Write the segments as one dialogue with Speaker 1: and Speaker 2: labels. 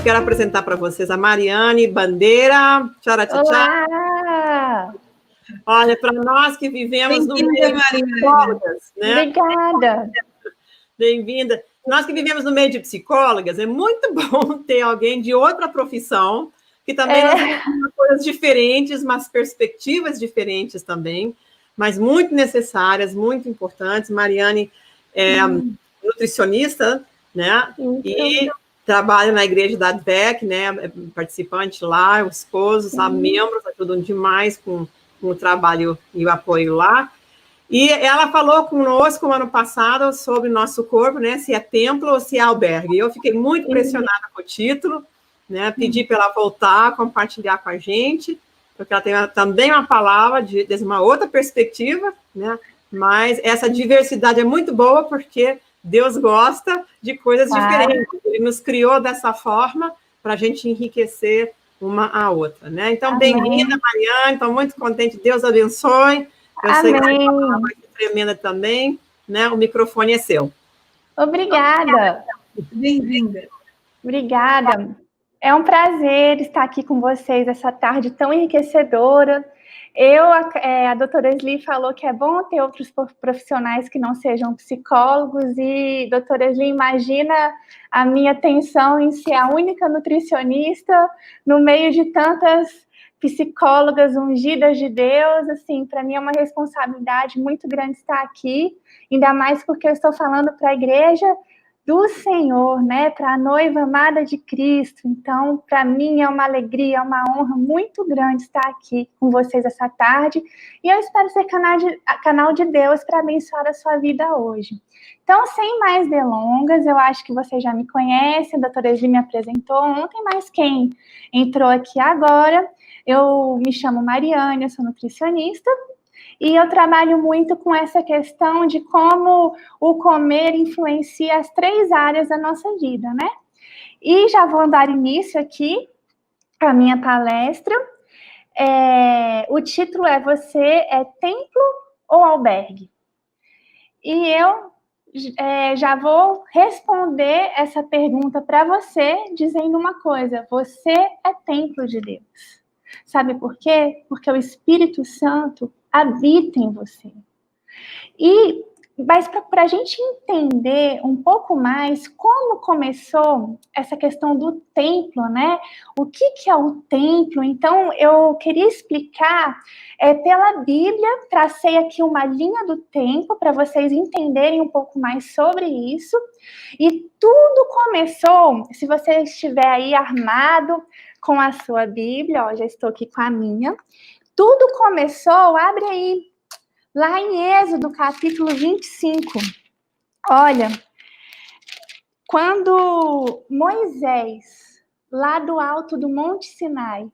Speaker 1: quero apresentar para vocês a Mariane Bandeira.
Speaker 2: Olá!
Speaker 1: Olha, para nós que vivemos no meio de psicólogas, né?
Speaker 2: Obrigada!
Speaker 1: Bem-vinda. Nós que vivemos no meio de psicólogas, é muito bom ter alguém de outra profissão, que também nos ensina coisas diferentes, mas perspectivas diferentes também, mas muito necessárias, muito importantes. Mariane é nutricionista, né? E trabalha na igreja da ADVEC, né? É participante lá, o esposo, membros, ajudam demais com o trabalho e o apoio lá. E ela falou conosco ano passado sobre o nosso corpo, né? Se é templo ou se é albergue. Eu fiquei muito impressionada com o título, né? Pedi para ela voltar a compartilhar com a gente, porque ela tem também uma palavra de uma outra perspectiva, né? Mas essa diversidade é muito boa porque Deus gosta de coisas diferentes. Ele nos criou dessa forma para a gente enriquecer uma a outra, né? Então, bem-vinda, Mariane. Estou muito contente. Deus abençoe. Eu sei que a palavra vai ser tremenda também, né? O microfone é seu.
Speaker 2: Obrigada.
Speaker 3: Bem-vinda.
Speaker 2: Obrigada. É um prazer estar aqui com vocês essa tarde tão enriquecedora. A doutora Esli falou que é bom ter outros profissionais que não sejam psicólogos e, doutora Esli, imagina a minha tensão em ser a única nutricionista no meio de tantas psicólogas ungidas de Deus. Assim, para mim é uma responsabilidade muito grande estar aqui, ainda mais porque eu estou falando para a igreja do Senhor, né, para a noiva amada de Cristo. Então, para mim é uma alegria, uma honra muito grande estar aqui com vocês essa tarde, e eu espero ser canal de Deus para abençoar a sua vida hoje. Então, sem mais delongas, eu acho que vocês já me conhecem, a doutora Esli me apresentou ontem, mas quem entrou aqui agora, eu me chamo Mariane, eu sou nutricionista, e eu trabalho muito com essa questão de como o comer influencia as 3 áreas da nossa vida, né? E já vou dar início aqui à minha palestra. O título é Você é templo ou albergue? E eu já vou responder essa pergunta para você dizendo uma coisa: você é templo de Deus. Sabe por quê? Porque o Espírito Santo habita em você. Mas para a gente entender um pouco mais como começou essa questão do templo, né? O que é o templo? Então, eu queria explicar pela Bíblia, tracei aqui uma linha do tempo para vocês entenderem um pouco mais sobre isso. E tudo começou, se você estiver aí armado com a sua Bíblia, ó, já estou aqui com a minha. Tudo começou, abre aí, lá em Êxodo, capítulo 25. Olha, quando Moisés, lá do alto do Monte Sinai,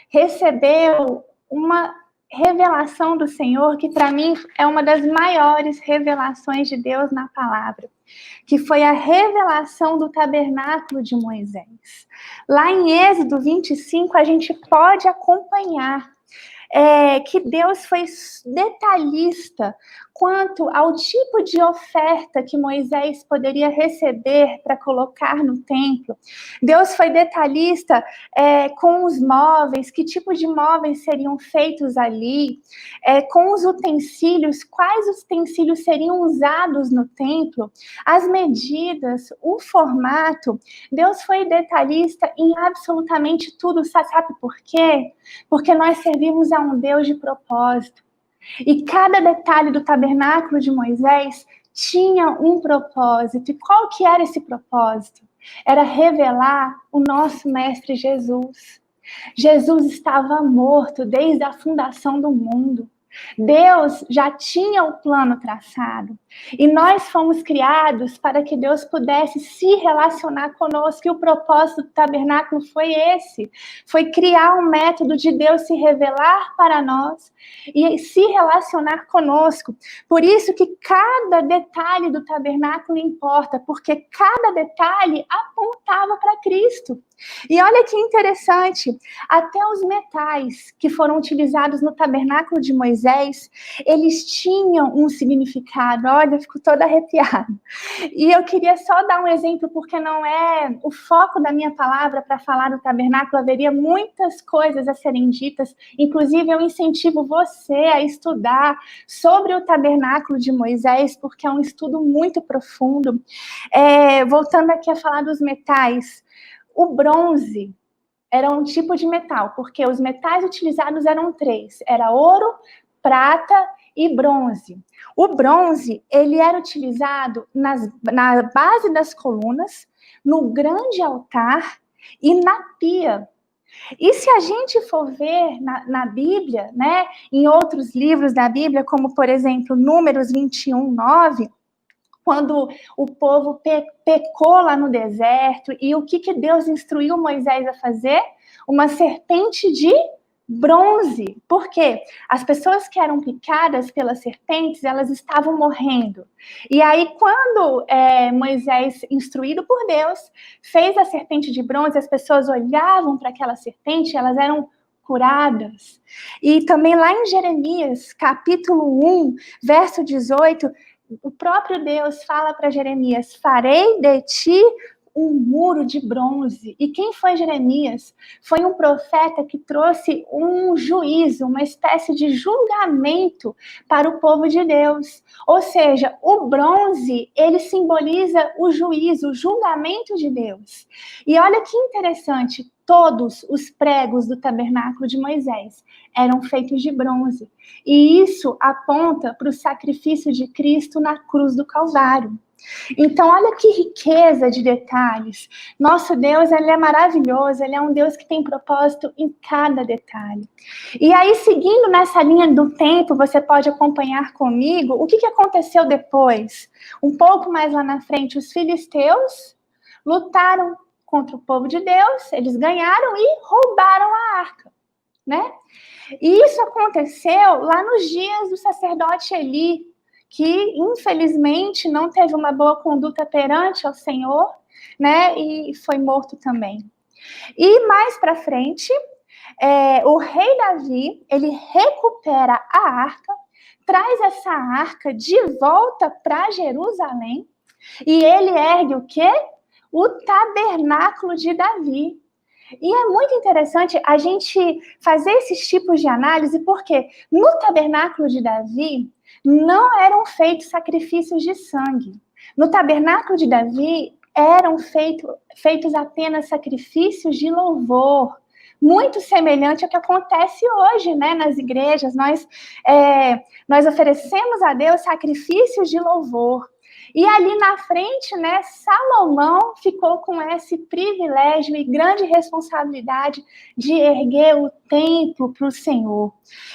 Speaker 2: recebeu uma revelação do Senhor, que para mim é uma das maiores revelações de Deus na palavra, que foi a revelação do tabernáculo de Moisés. Lá em Êxodo 25, a gente pode acompanhar que Deus foi detalhista quanto ao tipo de oferta que Moisés poderia receber para colocar no templo. Deus foi detalhista com os móveis, que tipo de móveis seriam feitos ali, com os utensílios, quais utensílios seriam usados no templo, as medidas, o formato. Deus foi detalhista em absolutamente tudo. Sabe por quê? Porque nós servimos a um Deus de propósito. E cada detalhe do tabernáculo de Moisés tinha um propósito. E qual que era esse propósito? Era revelar o nosso mestre Jesus. Jesus estava morto desde a fundação do mundo. Deus já tinha o plano traçado. E nós fomos criados para que Deus pudesse se relacionar conosco. E o propósito do tabernáculo foi esse. Foi criar um método de Deus se revelar para nós e se relacionar conosco. Por isso que cada detalhe do tabernáculo importa, porque cada detalhe apontava para Cristo. E olha que interessante, até os metais que foram utilizados no tabernáculo de Moisés, eles tinham um significado. Olha, eu fico toda arrepiada. E eu queria só dar um exemplo, porque não é o foco da minha palavra para falar do tabernáculo, haveria muitas coisas a serem ditas, inclusive eu incentivo você a estudar sobre o tabernáculo de Moisés, porque é um estudo muito profundo. Voltando aqui a falar dos metais, o bronze era um tipo de metal, porque os metais utilizados eram 3, era ouro, prata e bronze. O bronze, ele era utilizado na base das colunas, no grande altar e na pia. E se a gente for ver na Bíblia, né, em outros livros da Bíblia, como, por exemplo, Números 21, 9, quando o povo pecou lá no deserto, e o que Deus instruiu Moisés a fazer? Uma serpente de bronze. Por quê? As pessoas que eram picadas pelas serpentes, elas estavam morrendo. E aí, quando Moisés, instruído por Deus, fez a serpente de bronze, as pessoas olhavam para aquela serpente, elas eram curadas. E também lá em Jeremias, capítulo 1, verso 18, o próprio Deus fala para Jeremias: farei de ti um muro de bronze. E quem foi Jeremias? Foi um profeta que trouxe um juízo, uma espécie de julgamento para o povo de Deus. Ou seja, o bronze, ele simboliza o juízo, o julgamento de Deus. E olha que interessante, todos os pregos do tabernáculo de Moisés eram feitos de bronze. E isso aponta para o sacrifício de Cristo na cruz do Calvário. Então, olha que riqueza de detalhes. Nosso Deus, ele é maravilhoso, ele é um Deus que tem propósito em cada detalhe. E aí, seguindo nessa linha do tempo, você pode acompanhar comigo o que aconteceu depois. Um pouco mais lá na frente, os filisteus lutaram contra o povo de Deus, eles ganharam e roubaram a arca, né? E isso aconteceu lá nos dias do sacerdote Eli, que infelizmente não teve uma boa conduta perante ao Senhor, né? E foi morto também. E mais para frente, o rei Davi, ele recupera a arca, traz essa arca de volta para Jerusalém, e ele ergue o quê? O tabernáculo de Davi. E é muito interessante a gente fazer esses tipos de análise, porque no tabernáculo de Davi não eram feitos sacrifícios de sangue. No tabernáculo de Davi eram feitos apenas sacrifícios de louvor, muito semelhante ao que acontece hoje, né, nas igrejas. Nós oferecemos a Deus sacrifícios de louvor. E ali na frente, né, Salomão ficou com esse privilégio e grande responsabilidade de erguer o templo para o Senhor.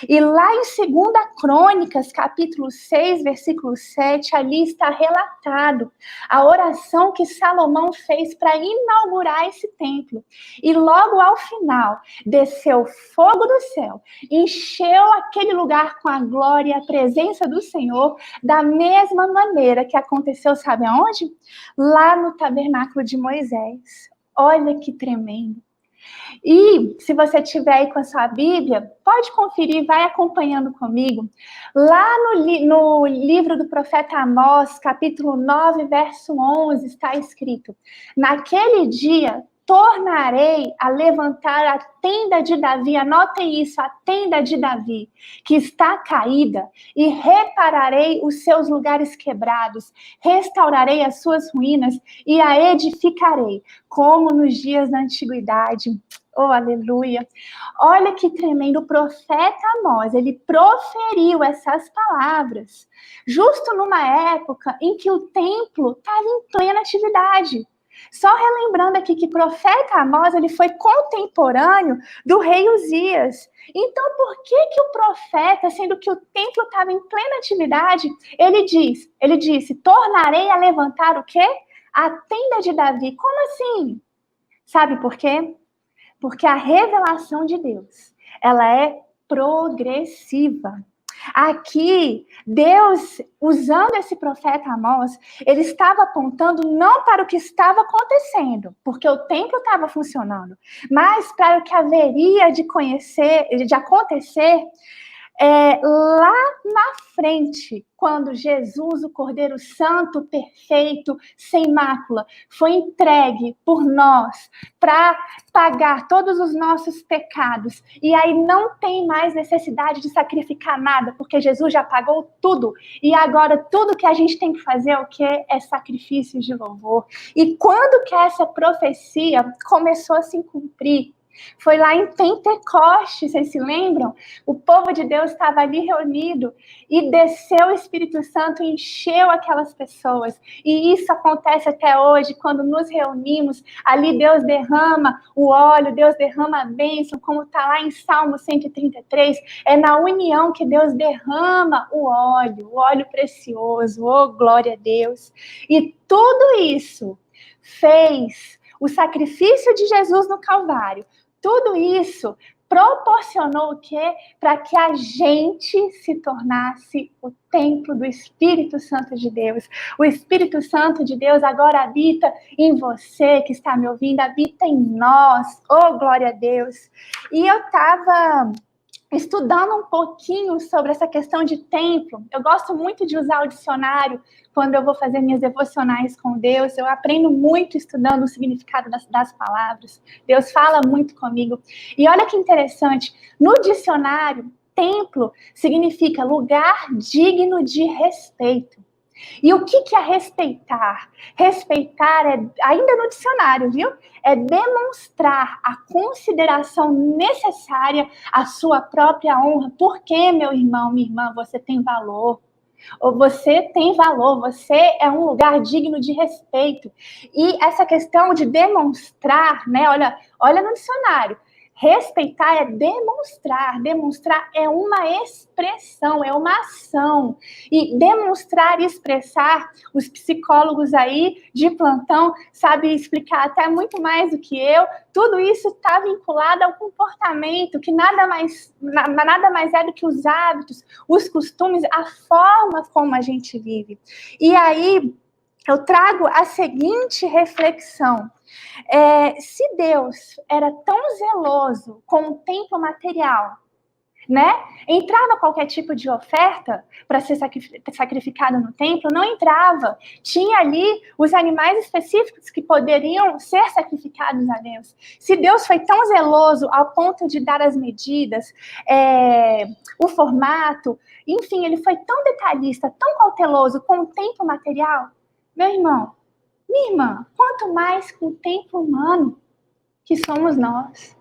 Speaker 2: E lá em 2 Crônicas, capítulo 6, versículo 7, ali está relatado a oração que Salomão fez para inaugurar esse templo. E logo ao final, desceu fogo do céu, encheu aquele lugar com a glória e a presença do Senhor, da mesma maneira que aconteceu, sabe aonde? Lá no tabernáculo de Moisés. Olha que tremendo. E se você tiver aí com a sua Bíblia, pode conferir, vai acompanhando comigo. Lá no livro do profeta Amós, capítulo 9, verso 11, está escrito: naquele dia tornarei a levantar a tenda de Davi, anotem isso, a tenda de Davi, que está caída, e repararei os seus lugares quebrados, restaurarei as suas ruínas e a edificarei, como nos dias da antiguidade. Oh, aleluia! Olha que tremendo, o profeta Amós, ele proferiu essas palavras, justo numa época em que o templo estava em plena atividade. Só relembrando aqui que o profeta Amós, ele foi contemporâneo do rei Uzias. Então, por que o profeta, sendo que o templo estava em plena atividade, ele disse, tornarei a levantar o quê? A tenda de Davi. Como assim? Sabe por quê? Porque a revelação de Deus, ela é progressiva. Aqui, Deus, usando esse profeta Amós, ele estava apontando não para o que estava acontecendo, porque o templo estava funcionando, mas para o que haveria de acontecer lá na frente, quando Jesus, o Cordeiro Santo, perfeito, sem mácula, foi entregue por nós para pagar todos os nossos pecados. E aí não tem mais necessidade de sacrificar nada, porque Jesus já pagou tudo. E agora tudo que a gente tem que fazer é o quê? É sacrifício de louvor. E quando que essa profecia começou a se cumprir? Foi lá em Pentecostes, vocês se lembram? O povo de Deus estava ali reunido e desceu o Espírito Santo e encheu aquelas pessoas. E isso acontece até hoje, quando nos reunimos, ali Deus derrama o óleo, Deus derrama a bênção, como está lá em Salmo 133. É na união que Deus derrama o óleo precioso, oh glória a Deus. E tudo isso fez o sacrifício de Jesus no Calvário. Tudo isso proporcionou o quê? Para que a gente se tornasse o templo do Espírito Santo de Deus. O Espírito Santo de Deus agora habita em você que está me ouvindo, habita em nós. Oh, glória a Deus! E eu estava estudando um pouquinho sobre essa questão de templo. Eu gosto muito de usar o dicionário quando eu vou fazer minhas devocionais com Deus. Eu aprendo muito estudando o significado das palavras. Deus fala muito comigo. E olha que interessante, no dicionário, templo significa lugar digno de respeito. E o que é respeitar? Respeitar é, ainda no dicionário, viu? É demonstrar a consideração necessária à sua própria honra. Porque, meu irmão, minha irmã, você tem valor. Ou você tem valor, você é um lugar digno de respeito. E essa questão de demonstrar, né? Olha no dicionário. Respeitar é demonstrar. Demonstrar é uma expressão, é uma ação. E demonstrar e expressar, os psicólogos aí de plantão sabem explicar até muito mais do que eu. Tudo isso está vinculado ao comportamento, que nada mais é do que os hábitos, os costumes, a forma como a gente vive. E aí eu trago a seguinte reflexão. Se Deus era tão zeloso com o templo material, né? Entrava qualquer tipo de oferta para ser sacrificado no templo? Não entrava. Tinha ali os animais específicos que poderiam ser sacrificados a Deus. Se Deus foi tão zeloso ao ponto de dar as medidas, o formato, enfim, ele foi tão detalhista, tão cauteloso com o templo material, meu irmão, minha irmã, quanto mais com o templo humano que somos nós.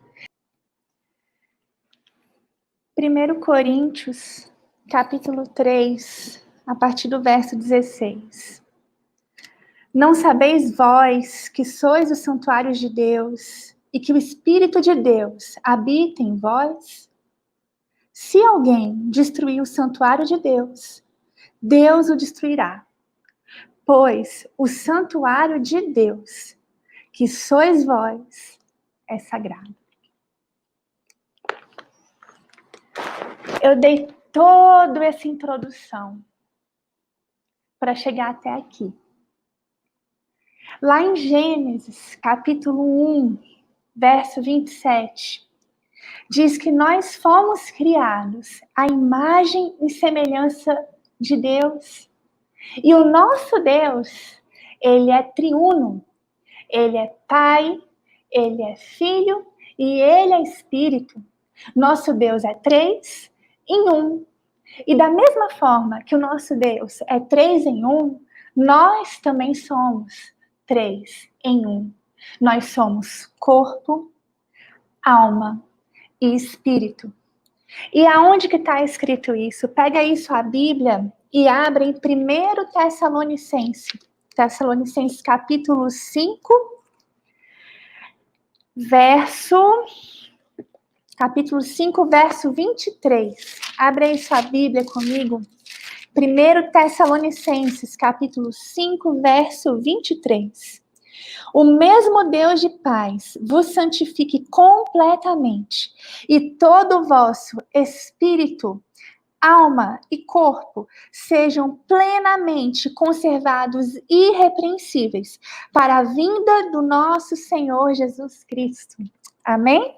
Speaker 2: 1 Coríntios, capítulo 3, a partir do verso 16. Não sabeis vós que sois os santuários de Deus e que o Espírito de Deus habita em vós? Se alguém destruir o santuário de Deus, Deus o destruirá. Pois o santuário de Deus, que sois vós, é sagrado. Eu dei toda essa introdução para chegar até aqui. Lá em Gênesis, capítulo 1, verso 27, diz que nós fomos criados à imagem e semelhança de Deus. E o nosso Deus, ele é triuno. Ele é Pai, ele é Filho e ele é Espírito. Nosso Deus é 3 em 1. E da mesma forma que o nosso Deus é 3 em 1, nós também somos 3 em 1. Nós somos corpo, alma e espírito. E aonde que está escrito isso? Pega isso, a Bíblia, e abre em 1 Tessalonicenses capítulo 5, capítulo 5, verso 23. Abre aí sua Bíblia comigo. 1 Tessalonicenses, capítulo 5, verso 23. O mesmo Deus de paz vos santifique completamente, e todo o vosso espírito, alma e corpo sejam plenamente conservados irrepreensíveis para a vinda do nosso Senhor Jesus Cristo. Amém?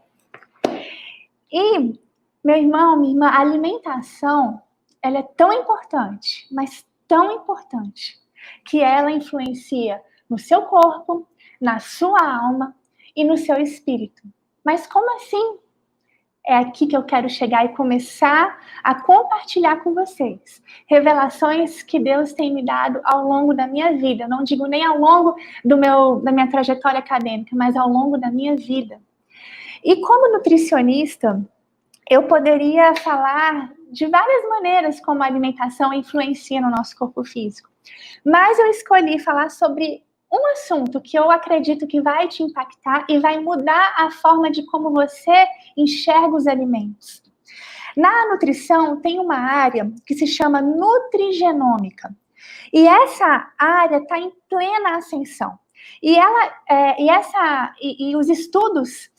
Speaker 2: E, meu irmão, minha irmã, a alimentação, ela é tão importante, mas tão importante, que ela influencia no seu corpo, na sua alma e no seu espírito. Mas como assim? É aqui que eu quero chegar e começar a compartilhar com vocês revelações que Deus tem me dado ao longo da minha vida. Não digo nem ao longo da minha trajetória acadêmica, mas ao longo da minha vida. E como nutricionista, eu poderia falar de várias maneiras como a alimentação influencia no nosso corpo físico. Mas eu escolhi falar sobre um assunto que eu acredito que vai te impactar e vai mudar a forma de como você enxerga os alimentos. Na nutrição tem uma área que se chama nutrigenômica. E essa área está em plena ascensão. E os estudos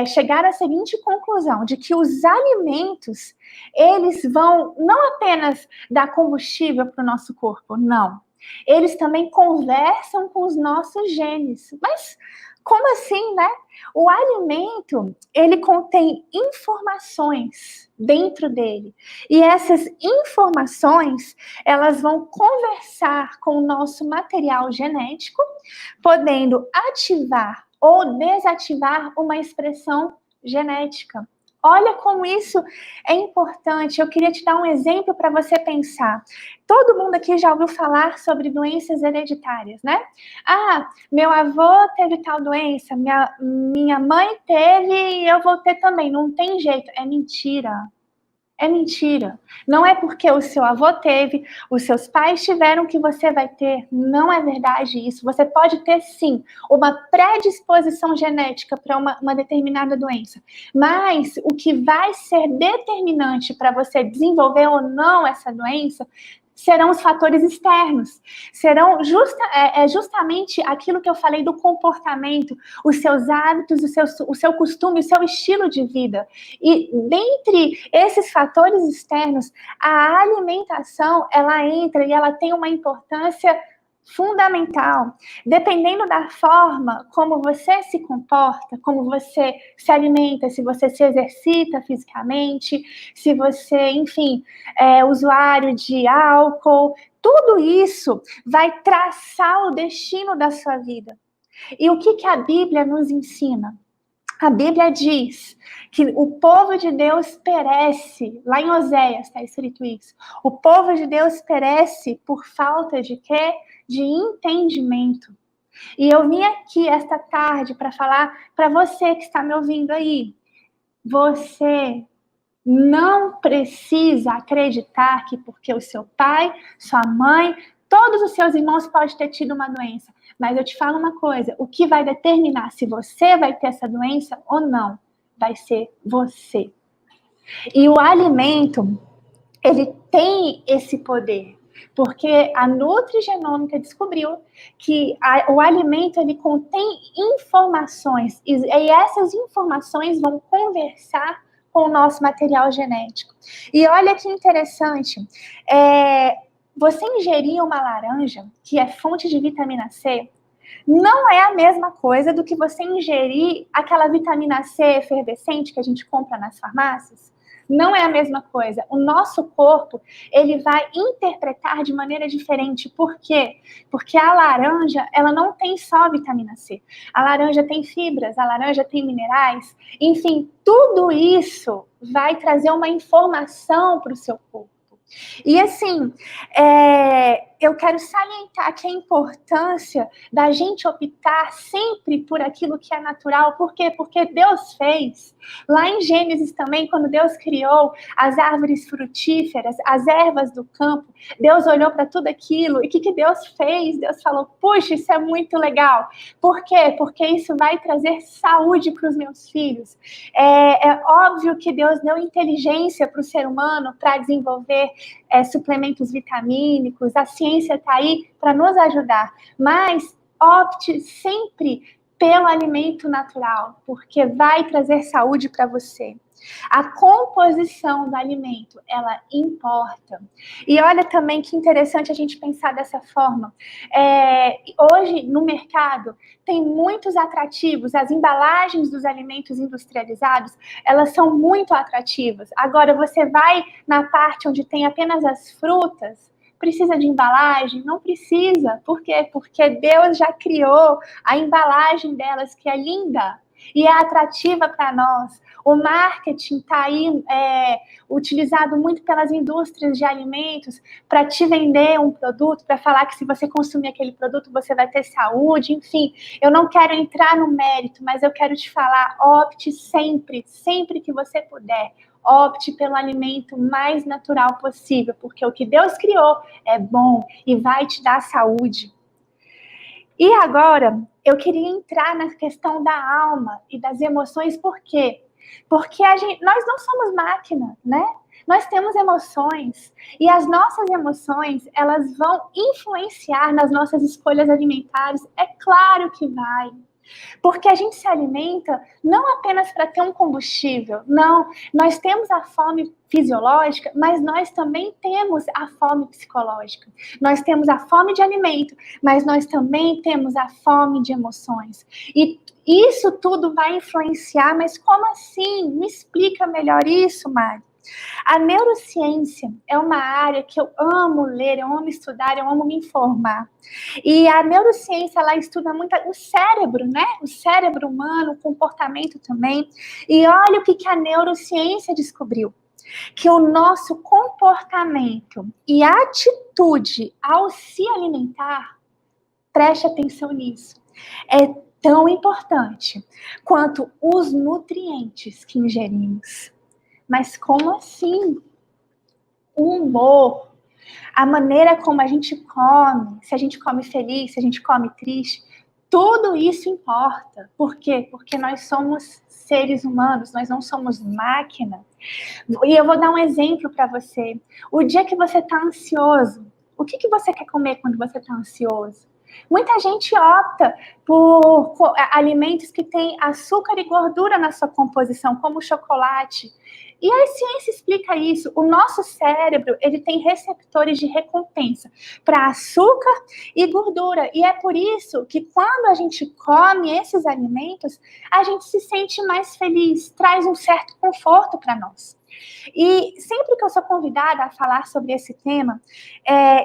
Speaker 2: chegaram à seguinte conclusão, de que os alimentos, eles vão não apenas dar combustível para o nosso corpo, não. Eles também conversam com os nossos genes. Mas como assim, né? O alimento, ele contém informações dentro dele. E essas informações, elas vão conversar com o nosso material genético, podendo ativar ou desativar uma expressão genética. Olha como isso é importante. Eu queria te dar um exemplo para você pensar. Todo mundo aqui já ouviu falar sobre doenças hereditárias, né? Ah, meu avô teve tal doença, minha mãe teve e eu vou ter também. Não tem jeito. É mentira. É mentira. Não é porque o seu avô teve, os seus pais tiveram que você vai ter. Não é verdade isso. Você pode ter, sim, uma predisposição genética para uma determinada doença. Mas o que vai ser determinante para você desenvolver ou não essa doença serão os fatores externos. Serão justamente aquilo que eu falei do comportamento, os seus hábitos, o seu costume, o seu estilo de vida. E dentre esses fatores externos, a alimentação, ela entra e ela tem uma importância fundamental. Dependendo da forma como você se comporta, como você se alimenta, se você se exercita fisicamente, se você, enfim, é usuário de álcool, tudo isso vai traçar o destino da sua vida. E o que a Bíblia nos ensina? A Bíblia diz que o povo de Deus perece, lá em Oséias está escrito isso, o povo de Deus perece por falta de quê? De entendimento. E eu vim aqui esta tarde para falar para você que está me ouvindo aí, você não precisa acreditar que porque o seu pai, sua mãe, todos os seus irmãos podem ter tido uma doença. Mas eu te falo uma coisa, o que vai determinar se você vai ter essa doença ou não, vai ser você. E o alimento, ele tem esse poder, porque a nutrigenômica descobriu que o alimento, ele contém informações, e essas informações vão conversar com o nosso material genético. E olha que interessante, você ingerir uma laranja, que é fonte de vitamina C, não é a mesma coisa do que você ingerir aquela vitamina C efervescente que a gente compra nas farmácias. Não é a mesma coisa. O nosso corpo, ele vai interpretar de maneira diferente. Por quê? Porque a laranja, ela não tem só vitamina C. A laranja tem fibras, a laranja tem minerais. Enfim, tudo isso vai trazer uma informação para o seu corpo. E assim, eu quero salientar que a importância da gente optar sempre por aquilo que é natural. Por quê? Porque Deus fez. Lá em Gênesis também, quando Deus criou as árvores frutíferas, as ervas do campo, Deus olhou para tudo aquilo. E o que Deus fez? Deus falou, puxa, isso é muito legal. Por quê? Porque isso vai trazer saúde para os meus filhos. É óbvio que Deus deu inteligência para o ser humano para desenvolver suplementos vitamínicos. A ciência está aí para nos ajudar. Mas opte sempre pelo alimento natural, porque vai trazer saúde para você. A composição do alimento, ela importa. E olha também que interessante a gente pensar dessa forma. Hoje, no mercado, tem muitos atrativos. As embalagens dos alimentos industrializados, elas são muito atrativas. Agora, você vai na parte onde tem apenas as frutas, precisa de embalagem? Não precisa. Por quê? Porque Deus já criou a embalagem delas, que é linda e é atrativa para nós. O marketing está aí utilizado muito pelas indústrias de alimentos para te vender um produto, para falar que se você consumir aquele produto, você vai ter saúde, enfim. Eu não quero entrar no mérito, mas eu quero te falar, opte sempre, sempre que você puder, opte pelo alimento mais natural possível, porque o que Deus criou é bom e vai te dar saúde. E agora, eu queria entrar na questão da alma e das emoções, por quê? Porque nós não somos máquina, né? Nós temos emoções, e as nossas emoções, elas vão influenciar nas nossas escolhas alimentares, é claro que vai. Porque a gente se alimenta não apenas para ter um combustível, não. Nós temos a fome fisiológica, mas nós também temos a fome psicológica. Nós temos a fome de alimento, mas nós também temos a fome de emoções. E isso tudo vai influenciar, mas como assim? Me explica melhor isso, Mari. A neurociência é uma área que eu amo ler, eu amo estudar, eu amo me informar. E a neurociência, ela estuda muito o cérebro, né? O cérebro humano, o comportamento também. E olha o que a neurociência descobriu. Que o nosso comportamento e atitude ao se alimentar, preste atenção nisso, é tão importante quanto os nutrientes que ingerimos. Mas como assim? O humor, a maneira como a gente come, se a gente come feliz, se a gente come triste, tudo isso importa. Por quê? Porque nós somos seres humanos, nós não somos máquina. E eu vou dar um exemplo para você. O dia que você está ansioso, o que você quer comer quando você está ansioso? Muita gente opta por alimentos que têm açúcar e gordura na sua composição, como o chocolate. E a ciência explica isso. O nosso cérebro, ele tem receptores de recompensa para açúcar e gordura. E é por isso que quando a gente come esses alimentos, a gente se sente mais feliz, traz um certo conforto para nós. E sempre que eu sou convidada a falar sobre esse tema,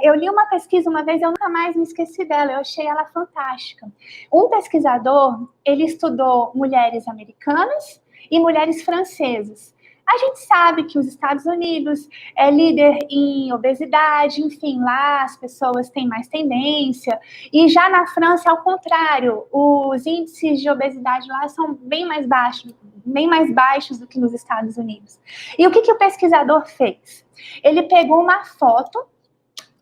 Speaker 2: eu li uma pesquisa uma vez, eu nunca mais me esqueci dela, eu achei ela fantástica. Um pesquisador, ele estudou mulheres americanas e mulheres francesas. A gente sabe que os Estados Unidos é líder em obesidade, enfim, lá as pessoas têm mais tendência. E já na França, ao contrário, os índices de obesidade lá são bem mais baixos do que nos Estados Unidos. E o que o pesquisador fez? Ele pegou uma foto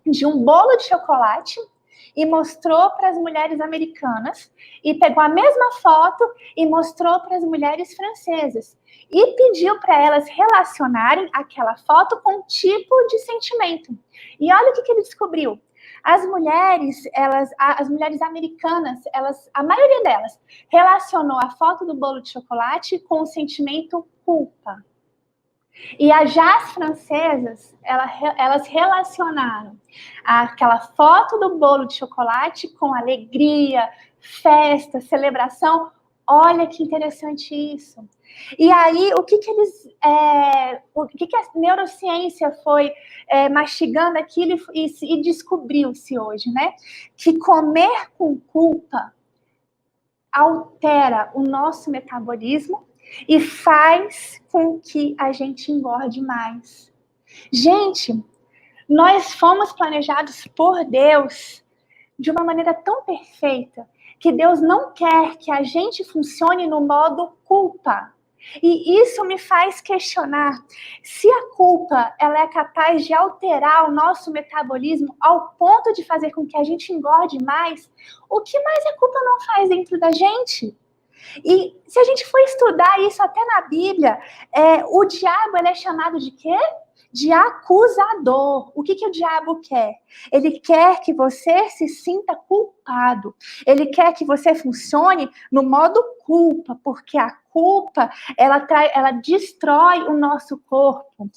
Speaker 2: de um bolo de chocolate e mostrou para as mulheres americanas, e pegou a mesma foto e mostrou para as mulheres francesas. E pediu para elas relacionarem aquela foto com um tipo de sentimento. E olha o que ele descobriu. As mulheres americanas, a maioria delas, relacionou a foto do bolo de chocolate com o sentimento culpa. E já as francesas, elas relacionaram aquela foto do bolo de chocolate com alegria, festa, celebração. Olha que interessante isso. E aí, o que a neurociência foi mastigando aquilo e descobriu-se hoje, né? Que comer com culpa altera o nosso metabolismo e faz com que a gente engorde mais. Gente, nós fomos planejados por Deus de uma maneira tão perfeita que Deus não quer que a gente funcione no modo culpa. E isso me faz questionar se a culpa ela é capaz de alterar o nosso metabolismo ao ponto de fazer com que a gente engorde mais, o que mais a culpa não faz dentro da gente? E se a gente for estudar isso até na Bíblia, o diabo ele é chamado de quê? de acusador. O que o diabo quer? Ele quer que você se sinta culpado. Ele quer que você funcione no modo culpa, porque a culpa, ela destrói o nosso corpo.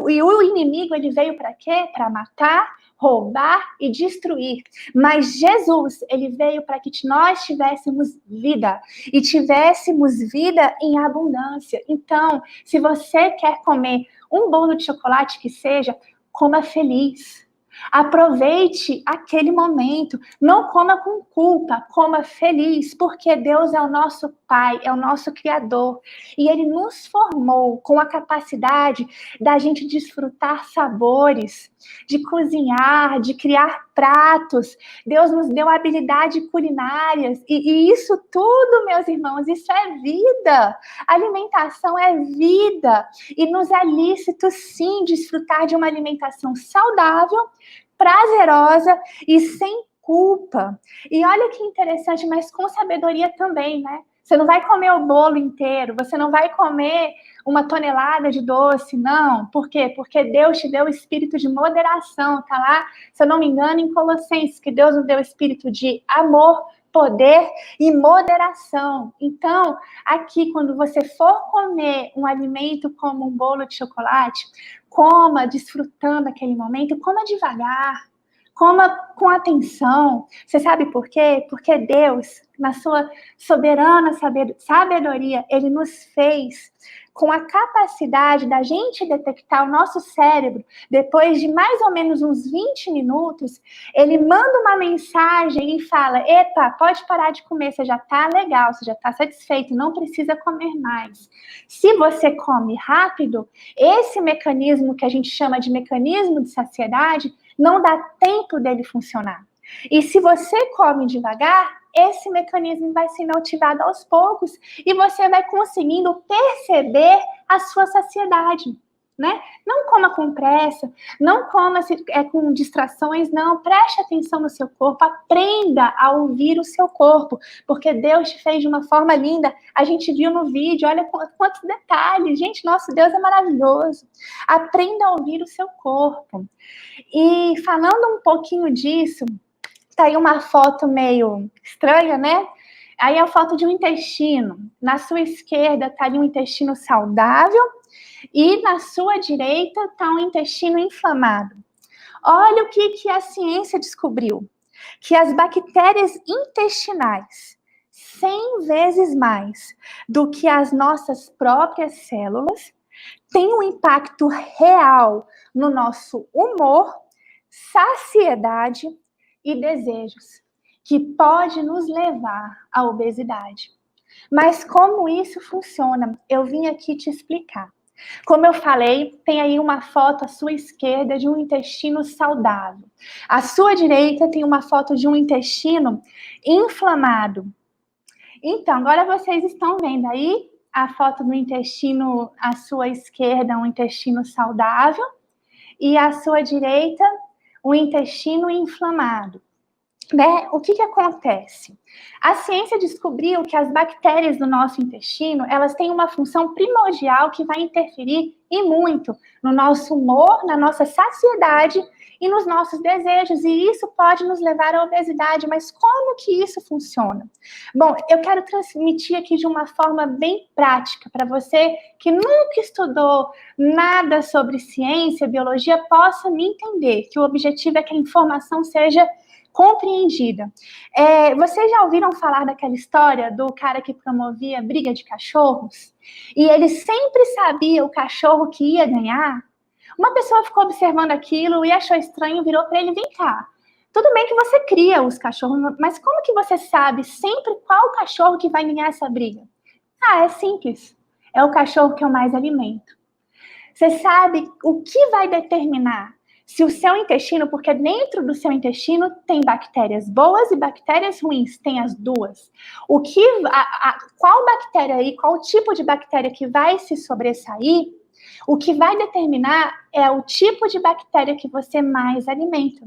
Speaker 2: E o inimigo, ele veio para quê? Para matar, roubar e destruir. Mas Jesus, ele veio para que nós tivéssemos vida, e tivéssemos vida em abundância. Então, se você quer comer um bolo de chocolate que seja, coma feliz. Aproveite aquele momento, não coma com culpa, coma feliz, porque Deus é o nosso Pai, é o nosso Criador, e Ele nos formou com a capacidade da gente desfrutar sabores, de cozinhar, de criar pratos. Deus nos deu habilidades culinárias, e isso tudo, meus irmãos, isso é vida. Alimentação é vida, e nos é lícito, sim, desfrutar de uma alimentação saudável, prazerosa e sem culpa. E olha que interessante, mas com sabedoria também, né? Você não vai comer o bolo inteiro, você não vai comer uma tonelada de doce, não. Por quê? Porque Deus te deu o espírito de moderação, tá lá, se eu não me engano, em Colossenses, que Deus nos deu o espírito de amor, poder e moderação. Então, aqui, quando você for comer um alimento como um bolo de chocolate, coma desfrutando aquele momento, coma devagar, coma com atenção. Você sabe por quê? Porque Deus, na sua soberana sabedoria, Ele nos fez com a capacidade da gente detectar o nosso cérebro, depois de mais ou menos uns 20 minutos, ele manda uma mensagem e fala: epa, pode parar de comer, você já está legal, você já está satisfeito, não precisa comer mais. Se você come rápido, esse mecanismo que a gente chama de mecanismo de saciedade, não dá tempo dele funcionar. E se você come devagar, esse mecanismo vai sendo ativado aos poucos e você vai conseguindo perceber a sua saciedade, né? Não coma com pressa, não coma com distrações, não. Preste atenção no seu corpo, aprenda a ouvir o seu corpo, porque Deus te fez de uma forma linda. A gente viu no vídeo, olha quantos detalhes. Gente, nosso Deus é maravilhoso. Aprenda a ouvir o seu corpo. E falando um pouquinho disso, tá aí uma foto meio estranha, né? Aí é a foto de um intestino. Na sua esquerda tá ali um intestino saudável e na sua direita tá um intestino inflamado. Olha o que a ciência descobriu. Que as bactérias intestinais, 100 vezes mais do que as nossas próprias células, têm um impacto real no nosso humor, saciedade e desejos, que pode nos levar à obesidade. Mas como isso funciona? Eu vim aqui te explicar. Como eu falei, tem aí uma foto à sua esquerda de um intestino saudável. À sua direita tem uma foto de um intestino inflamado. Então, agora vocês estão vendo aí a foto do intestino à sua esquerda, um intestino saudável, e à sua direita, um intestino inflamado. Né? O que acontece? A ciência descobriu que as bactérias do nosso intestino, elas têm uma função primordial que vai interferir e muito no nosso humor, na nossa saciedade e nos nossos desejos, e isso pode nos levar à obesidade. Mas como que isso funciona? Bom, eu quero transmitir aqui de uma forma bem prática para você que nunca estudou nada sobre ciência, biologia, possa me entender, que o objetivo é que a informação seja compreendida. Vocês já ouviram falar daquela história do cara que promovia briga de cachorros? E ele sempre sabia o cachorro que ia ganhar? Uma pessoa ficou observando aquilo e achou estranho, virou para ele: vem cá, tudo bem que você cria os cachorros, mas como que você sabe sempre qual cachorro que vai ganhar essa briga? É simples, é o cachorro que eu mais alimento. Você sabe o que vai determinar se o seu intestino, porque dentro do seu intestino tem bactérias boas e bactérias ruins, tem as duas. Qual bactéria e qual tipo de bactéria que vai se sobressair, o que vai determinar é o tipo de bactéria que você mais alimenta.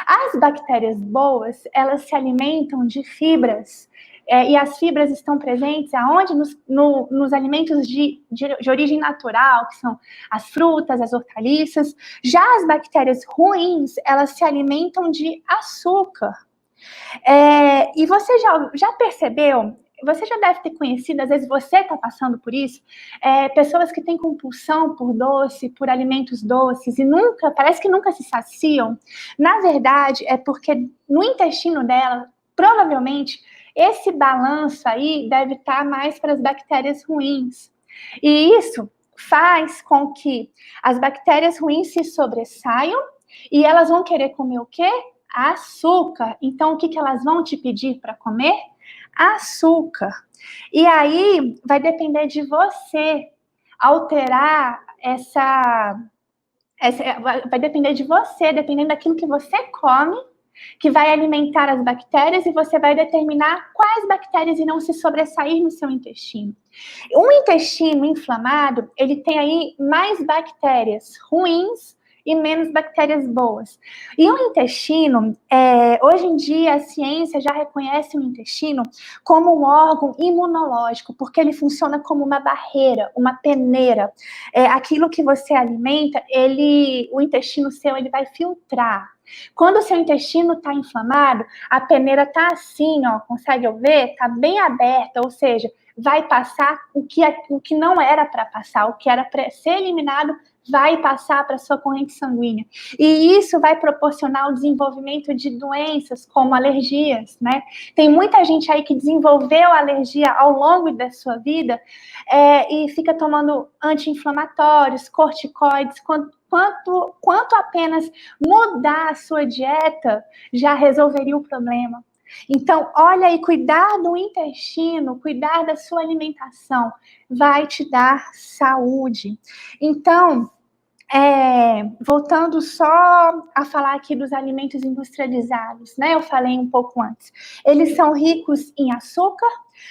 Speaker 2: As bactérias boas, elas se alimentam de fibras e as fibras estão presentes aonde? Nos alimentos de origem natural, que são as frutas, as hortaliças. Já as bactérias ruins, elas se alimentam de açúcar. E você já percebeu? Você já deve ter conhecido, às vezes você está passando por isso, pessoas que têm compulsão por doce, por alimentos doces, e parece que nunca se saciam. Na verdade, é porque no intestino dela, provavelmente, esse balanço aí deve estar mais para as bactérias ruins. E isso faz com que as bactérias ruins se sobressaiam e elas vão querer comer o quê? Açúcar. Então, o que elas vão te pedir para comer? Açúcar. E aí vai depender de você alterar vai depender de você, dependendo daquilo que você come, que vai alimentar as bactérias e você vai determinar quais bactérias irão se sobressair no seu intestino. Um intestino inflamado, ele tem aí mais bactérias ruins e menos bactérias boas. E o intestino, hoje em dia, a ciência já reconhece o intestino como um órgão imunológico, porque ele funciona como uma barreira, uma peneira. Aquilo que você alimenta, o intestino seu, ele vai filtrar. Quando o seu intestino está inflamado, a peneira está assim, ó, consegue ver? Está bem aberta, ou seja, vai passar o que não era para passar, o que era para ser eliminado, vai passar para a sua corrente sanguínea. E isso vai proporcionar o desenvolvimento de doenças como alergias, né? Tem muita gente aí que desenvolveu alergia ao longo da sua vida e fica tomando anti-inflamatórios, corticoides, quanto apenas mudar a sua dieta já resolveria o problema. Então, olha aí, cuidar do intestino, cuidar da sua alimentação, vai te dar saúde. Então, voltando só a falar aqui dos alimentos industrializados, né? Eu falei um pouco antes. Eles são ricos em açúcar,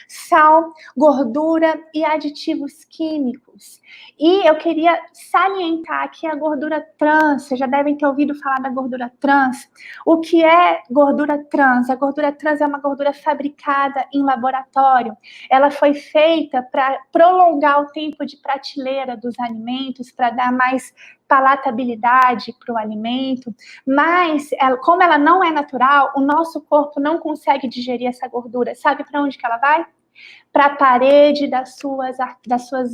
Speaker 2: sal, gordura e aditivos químicos. E eu queria salientar aqui a gordura trans. Vocês já devem ter ouvido falar da gordura trans. O que é gordura trans? A gordura trans é uma gordura fabricada em laboratório. Ela foi feita para prolongar o tempo de prateleira dos alimentos, para dar mais palatabilidade para o alimento, mas como ela não é natural, o nosso corpo não consegue digerir essa gordura. Sabe para onde que ela vai? Para a parede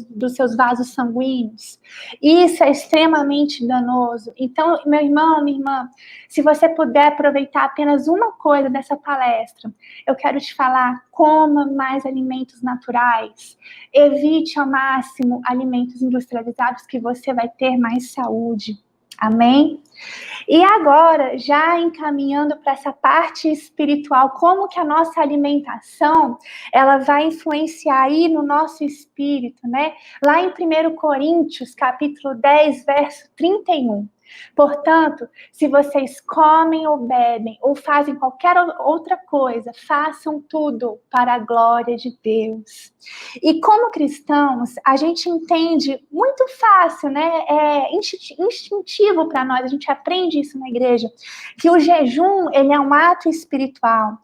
Speaker 2: dos seus vasos sanguíneos. Isso é extremamente danoso. Então, meu irmão, minha irmã, se você puder aproveitar apenas uma coisa dessa palestra, eu quero te falar: coma mais alimentos naturais. Evite ao máximo alimentos industrializados, que você vai ter mais saúde. Amém? E agora, já encaminhando para essa parte espiritual, como que a nossa alimentação, ela vai influenciar aí no nosso espírito, né? Lá em 1 Coríntios, capítulo 10, verso 31. Portanto, se vocês comem ou bebem ou fazem qualquer outra coisa, façam tudo para a glória de Deus. E como cristãos, a gente entende muito fácil, né? É instintivo para nós, a gente aprende isso na igreja, que o jejum, ele é um ato espiritual.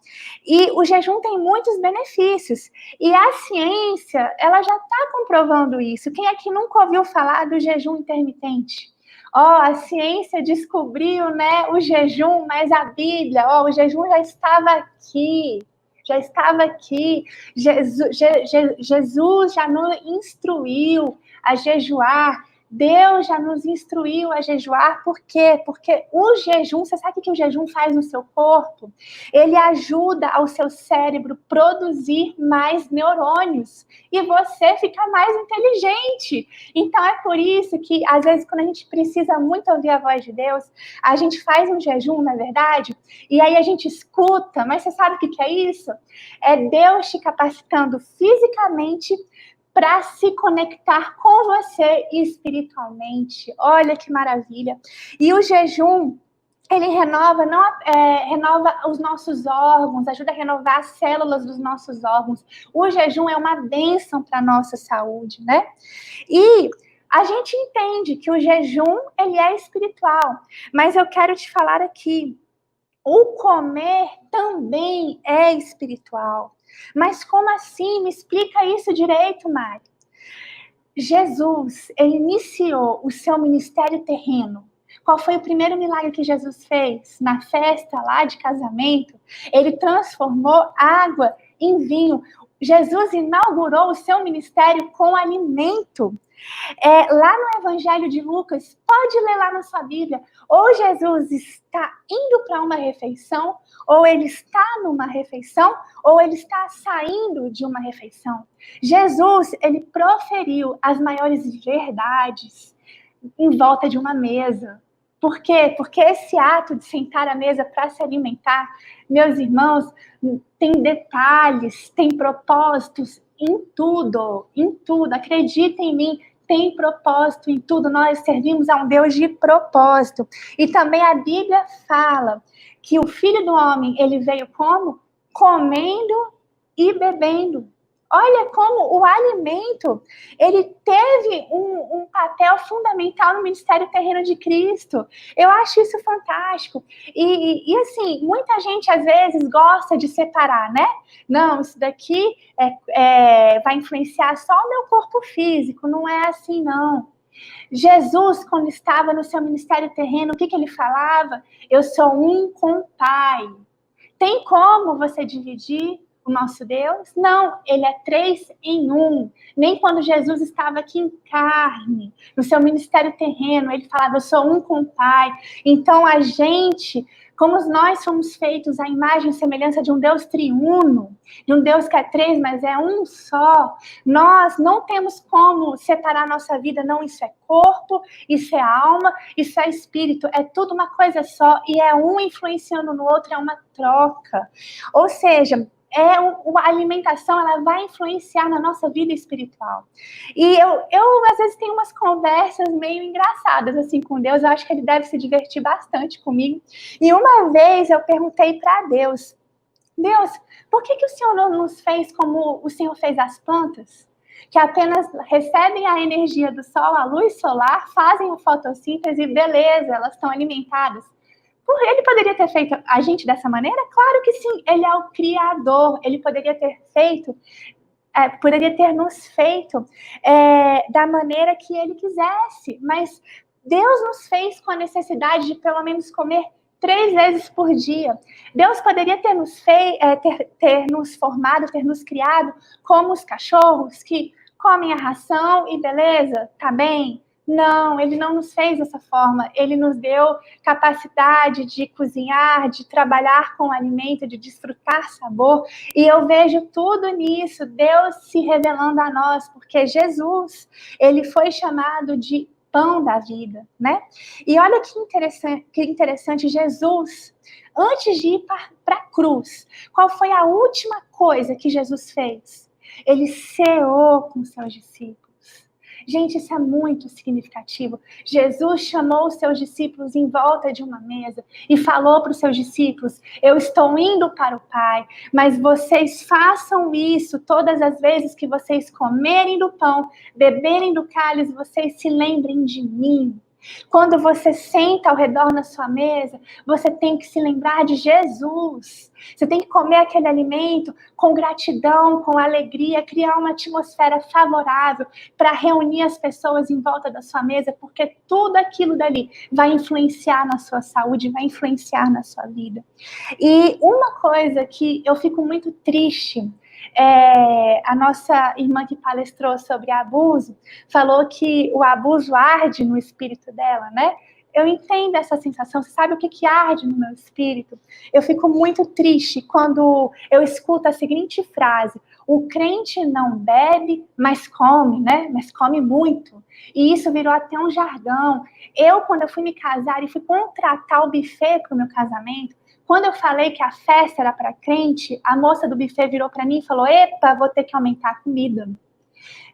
Speaker 2: E o jejum tem muitos benefícios. E a ciência, ela já está comprovando isso. Quem aqui nunca ouviu falar do jejum intermitente? A ciência descobriu, né, o jejum, mas a Bíblia, o jejum já estava aqui. Jesus já nos instruiu a jejuar. Deus já nos instruiu a jejuar. Por quê? Porque o jejum, você sabe o que o jejum faz no seu corpo? Ele ajuda ao seu cérebro produzir mais neurônios e você fica mais inteligente. Então é por isso que, às vezes, quando a gente precisa muito ouvir a voz de Deus, a gente faz um jejum, na verdade, e aí a gente escuta. Mas você sabe o que é isso? É Deus te capacitando fisicamente para se conectar com você espiritualmente. Olha que maravilha. E o jejum, ele renova os nossos órgãos, ajuda a renovar as células dos nossos órgãos. O jejum é uma bênção para a nossa saúde, né? E a gente entende que o jejum, ele é espiritual. Mas eu quero te falar aqui, o comer também é espiritual. Mas como assim? Me explica isso direito, Mari. Jesus, ele iniciou o seu ministério terreno. Qual foi o primeiro milagre que Jesus fez? Na festa lá de casamento, ele transformou água em vinho. Jesus inaugurou o seu ministério com alimento. Lá no Evangelho de Lucas, pode ler lá na sua Bíblia, ou Jesus está indo para uma refeição, ou ele está numa refeição, ou ele está saindo de uma refeição. Jesus, ele proferiu as maiores verdades em volta de uma mesa. Por quê? Porque esse ato de sentar à mesa para se alimentar, meus irmãos, tem detalhes, tem propósitos em tudo, em tudo. Acreditem em mim, tem propósito em tudo. Nós servimos a um Deus de propósito. E também a Bíblia fala que o Filho do Homem, ele veio como? Comendo e bebendo. Olha como o alimento, ele teve um papel fundamental no ministério terreno de Cristo. Eu acho isso fantástico. E assim, muita gente às vezes gosta de separar, né? Não, isso daqui vai influenciar só o meu corpo físico. Não é assim, não. Jesus, quando estava no seu ministério terreno, o que ele falava? Eu sou um com o Pai. Tem como você dividir o nosso Deus? Não, ele é 3 em 1. Nem quando Jesus estava aqui em carne, no seu ministério terreno, ele falava, eu sou um com o Pai. Então a gente, como nós somos feitos à imagem e semelhança de um Deus triuno, de um Deus que é 3, mas é um só, nós não temos como separar nossa vida, não, isso é corpo, isso é alma, isso é espírito, é tudo uma coisa só, e é um influenciando no outro, é uma troca. Ou seja, a alimentação, ela vai influenciar na nossa vida espiritual. E eu às vezes tenho umas conversas meio engraçadas assim com Deus, eu acho que ele deve se divertir bastante comigo. E uma vez eu perguntei para Deus, por que o Senhor não nos fez como o Senhor fez as plantas? Que apenas recebem a energia do sol, a luz solar, fazem a fotossíntese e beleza, elas estão alimentadas. Ele poderia ter feito a gente dessa maneira? Claro que sim, ele é o Criador, ele poderia ter feito, poderia ter nos feito da maneira que ele quisesse, mas Deus nos fez com a necessidade de pelo menos comer 3 vezes por dia. Deus poderia ter nos ter nos formado, ter nos criado como os cachorros que comem a ração e beleza, tá bem? Não, ele não nos fez dessa forma. Ele nos deu capacidade de cozinhar, de trabalhar com o alimento, de desfrutar sabor. E eu vejo tudo nisso, Deus se revelando a nós, porque Jesus, ele foi chamado de pão da vida, né? E olha que interessante, Jesus, antes de ir para a cruz, qual foi a última coisa que Jesus fez? Ele ceou com seus discípulos. Gente, isso é muito significativo. Jesus chamou os seus discípulos em volta de uma mesa e falou para os seus discípulos, eu estou indo para o Pai, mas vocês façam isso todas as vezes que vocês comerem do pão, beberem do cálice, vocês se lembrem de mim. Quando você senta ao redor na sua mesa, você tem que se lembrar de Jesus. Você tem que comer aquele alimento com gratidão, com alegria, criar uma atmosfera favorável para reunir as pessoas em volta da sua mesa, porque tudo aquilo dali vai influenciar na sua saúde, vai influenciar na sua vida. E uma coisa que eu fico muito triste, a nossa irmã que palestrou sobre abuso, falou que o abuso arde no espírito dela, né? Eu entendo essa sensação. Você sabe o que arde no meu espírito? Eu fico muito triste quando eu escuto a seguinte frase: o crente não bebe, mas come, né? Mas come muito. E isso virou até um jargão. Quando eu fui me casar e fui contratar o buffet para o meu casamento, quando eu falei que a festa era para crente, a moça do buffet virou para mim e falou: epa, vou ter que aumentar a comida.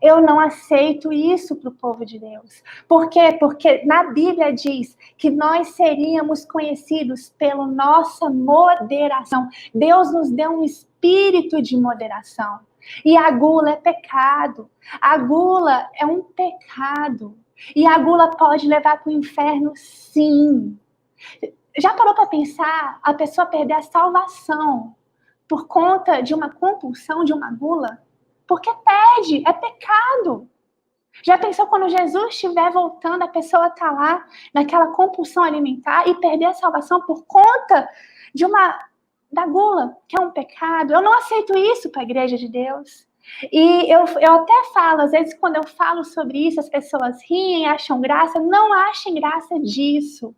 Speaker 2: Eu não aceito isso para o povo de Deus. Por quê? Porque na Bíblia diz que nós seríamos conhecidos pela nossa moderação. Deus nos deu um espírito de moderação. E a gula é pecado. A gula é um pecado. E a gula pode levar para o inferno, sim. Já parou para pensar a pessoa perder a salvação por conta de uma compulsão, de uma gula? Porque pede, é pecado. Já pensou quando Jesus estiver voltando, a pessoa está lá naquela compulsão alimentar e perder a salvação por conta da gula, que é um pecado? Eu não aceito isso para a igreja de Deus. E eu até falo, às vezes quando eu falo sobre isso, as pessoas riem, acham graça. Não achem graça disso.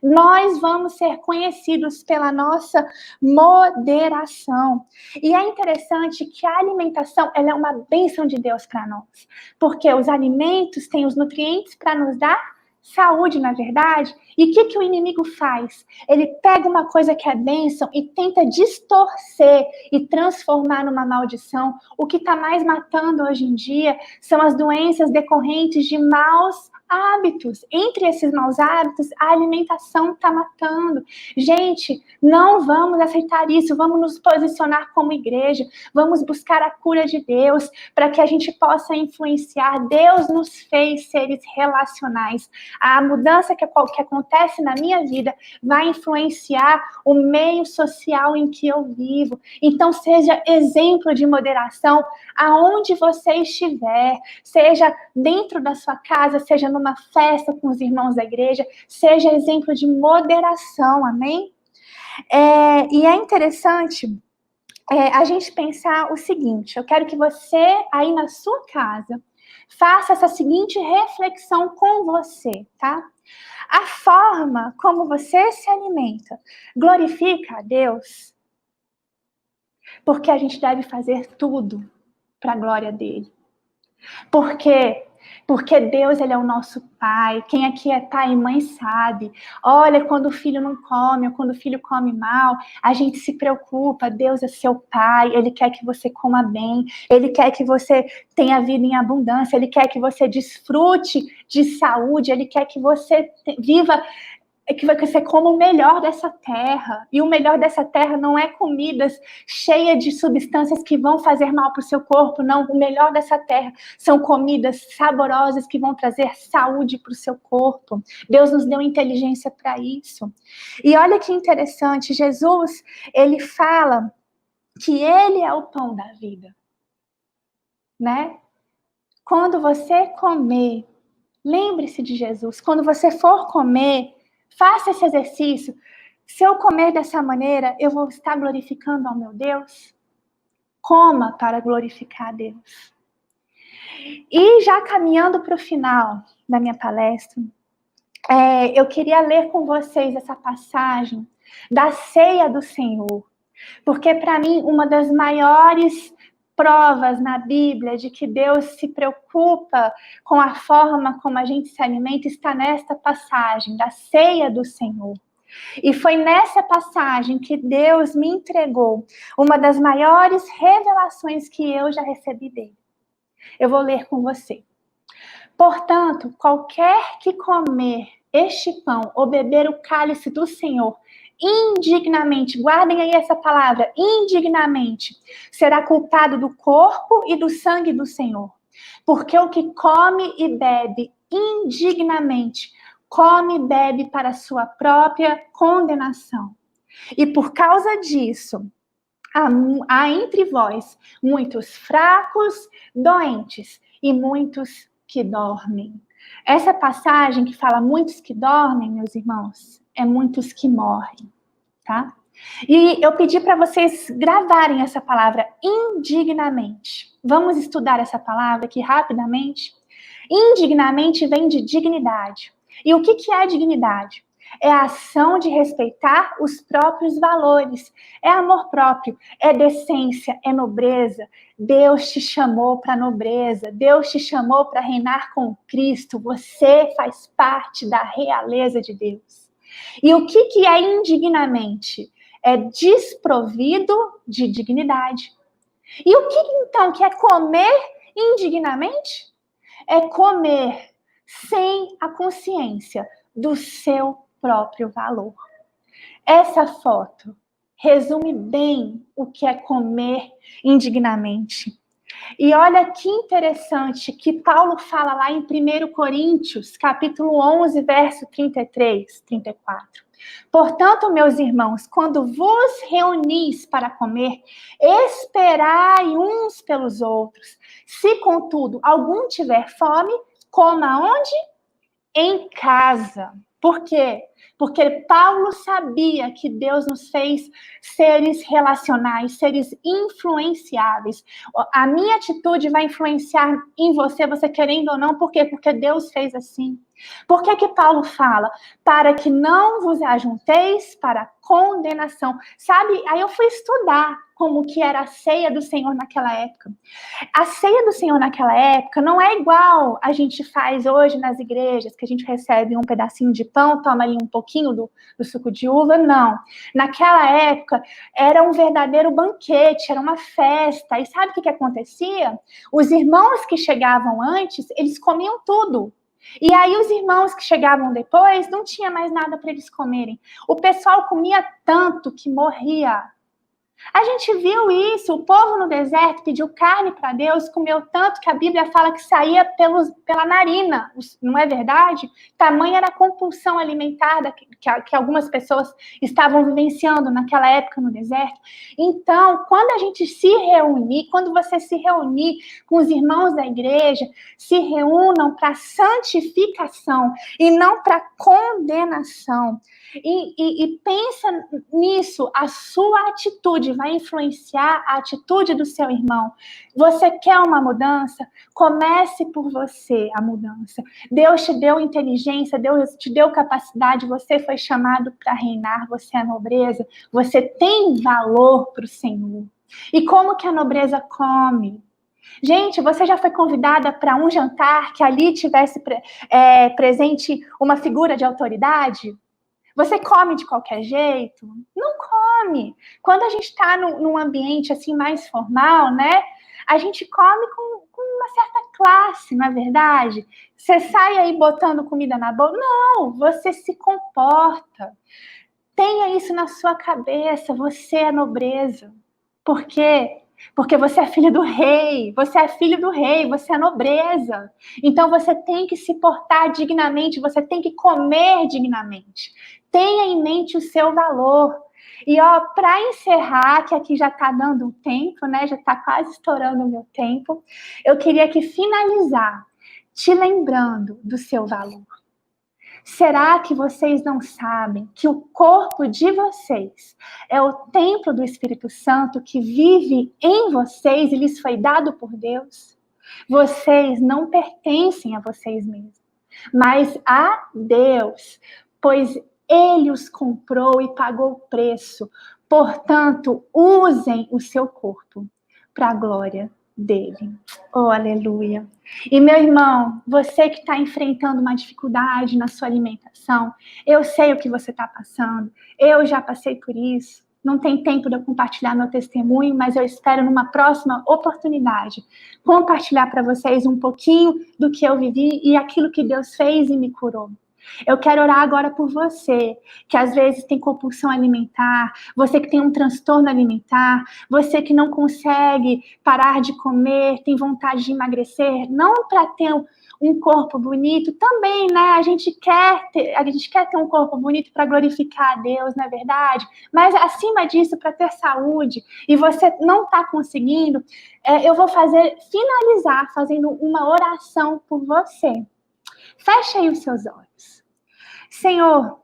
Speaker 2: Nós vamos ser conhecidos pela nossa moderação. E é interessante que a alimentação, ela é uma bênção de Deus para nós. Porque os alimentos têm os nutrientes para nos dar saúde, na verdade. E o que o inimigo faz? Ele pega uma coisa que é bênção e tenta distorcer e transformar numa maldição. O que está mais matando hoje em dia são as doenças decorrentes de maus hábitos. Entre esses maus hábitos, a alimentação está matando. Gente, não vamos aceitar isso. Vamos nos posicionar como igreja. Vamos buscar a cura de Deus para que a gente possa influenciar. Deus nos fez seres relacionais. A mudança que acontece na minha vida vai influenciar o meio social em que eu vivo. Então, seja exemplo de moderação aonde você estiver, seja dentro da sua casa, seja numa festa com os irmãos da igreja, seja exemplo de moderação, amém? E é interessante a gente pensar o seguinte: eu quero que você, aí na sua casa, faça essa seguinte reflexão com você, tá? A forma como você se alimenta glorifica a Deus? Porque a gente deve fazer tudo para a glória dele. Por quê? Porque Deus, ele é o nosso pai. Quem aqui é pai e mãe sabe. Olha, quando o filho não come, ou quando o filho come mal, a gente se preocupa. Deus é seu pai, ele quer que você coma bem, ele quer que você tenha vida em abundância, ele quer que você desfrute de saúde, ele quer que você viva, que você coma o melhor dessa terra. E o melhor dessa terra não é comidas cheias de substâncias que vão fazer mal para o seu corpo, não. O melhor dessa terra são comidas saborosas que vão trazer saúde para o seu corpo. Deus nos deu inteligência para isso. E olha que interessante, Jesus, ele fala que ele é o pão da vida, né? Quando você comer, lembre-se de Jesus. Quando você for comer, faça esse exercício. Se eu comer dessa maneira, eu vou estar glorificando ao meu Deus? Coma para glorificar a Deus. E já caminhando para o final da minha palestra, eu queria ler com vocês essa passagem da ceia do Senhor. Porque, para mim, uma das maiores provas na Bíblia de que Deus se preocupa com a forma como a gente se alimenta está nesta passagem da ceia do Senhor. E foi nessa passagem que Deus me entregou uma das maiores revelações que eu já recebi dele. Eu vou ler com você. Portanto, qualquer que comer este pão ou beber o cálice do Senhor indignamente, guardem aí essa palavra, indignamente, será culpado do corpo e do sangue do Senhor. Porque o que come e bebe indignamente, come e bebe para a sua própria condenação. E por causa disso, há entre vós muitos fracos, doentes e muitos que dormem. Essa passagem que fala muitos que dormem, meus irmãos, é muitos que morrem, tá? E eu pedi para vocês gravarem essa palavra indignamente. Vamos estudar essa palavra aqui rapidamente. Indignamente vem de dignidade. E o que é dignidade? É a ação de respeitar os próprios valores. É amor próprio, é decência, é nobreza. Deus te chamou para nobreza. Deus te chamou para reinar com Cristo. Você faz parte da realeza de Deus. E o que é indignamente? É desprovido de dignidade. E o que então que é comer indignamente? É comer sem a consciência do seu próprio valor. Essa foto resume bem o que é comer indignamente. E olha que interessante que Paulo fala lá em 1 Coríntios, capítulo 11, verso 33, 34. Portanto, meus irmãos, quando vos reunis para comer, esperai uns pelos outros. Se, contudo, algum tiver fome, coma onde? Em casa. Por quê? Porque Paulo sabia que Deus nos fez seres relacionais, seres influenciáveis. A minha atitude vai influenciar em você, você querendo ou não. Por quê? Porque Deus fez assim. Por que Paulo fala? Para que não vos ajunteis para condenação. Sabe, aí eu fui estudar como que era a ceia do Senhor naquela época. A ceia do Senhor naquela época não é igual a gente faz hoje nas igrejas, que a gente recebe um pedacinho de pão, toma ali um pouquinho do suco de uva, não. Naquela época era um verdadeiro banquete, era uma festa. E sabe o que acontecia? Os irmãos que chegavam antes, eles comiam tudo. E aí os irmãos que chegavam depois, não tinha mais nada para eles comerem. O pessoal comia tanto que morria. A gente viu isso, o povo no deserto pediu carne para Deus, comeu tanto que a Bíblia fala que saía pela narina, não é verdade? Tamanha era a compulsão alimentar que algumas pessoas estavam vivenciando naquela época no deserto. Então, quando a gente se reunir, quando você se reunir com os irmãos da igreja, se reúnam para santificação e não para condenação. E pensa nisso, a sua atitude vai influenciar a atitude do seu irmão. Você quer uma mudança? Comece por você a mudança. Deus te deu inteligência, Deus te deu capacidade, você foi chamado para reinar, você é nobreza, você tem valor para o Senhor. E como que a nobreza come? Gente, você já foi convidada para um jantar que ali tivesse presente uma figura de autoridade? Você come de qualquer jeito? Não come. Quando a gente está num ambiente assim mais formal, né? A gente come com uma certa classe, não é verdade? Você sai aí botando comida na boca? Não, você se comporta. Tenha isso na sua cabeça, você é nobreza. Por quê? Porque você é filho do rei, você é filho do rei, você é nobreza. Então você tem que se portar dignamente, você tem que comer dignamente. Tenha em mente o seu valor. E para encerrar, que aqui já está dando um tempo, né? Já está quase estourando o meu tempo. Eu queria aqui finalizar te lembrando do seu valor. Será que vocês não sabem que o corpo de vocês é o templo do Espírito Santo que vive em vocês e lhes foi dado por Deus? Vocês não pertencem a vocês mesmos, mas a Deus, pois Ele os comprou e pagou o preço. Portanto, usem o seu corpo para a glória dele. Oh, aleluia. E meu irmão, você que está enfrentando uma dificuldade na sua alimentação, eu sei o que você está passando, eu já passei por isso. Não tem tempo de eu compartilhar meu testemunho, mas eu espero numa próxima oportunidade compartilhar para vocês um pouquinho do que eu vivi e aquilo que Deus fez e me curou. Eu quero orar agora por você, que às vezes tem compulsão alimentar, você que tem um transtorno alimentar, você que não consegue parar de comer, tem vontade de emagrecer, não para ter um corpo bonito, também, né? A gente quer ter um corpo bonito para glorificar a Deus, não é verdade? Mas acima disso, para ter saúde, e você não está conseguindo, eu vou finalizar fazendo uma oração por você. Feche aí os seus olhos. Senhor,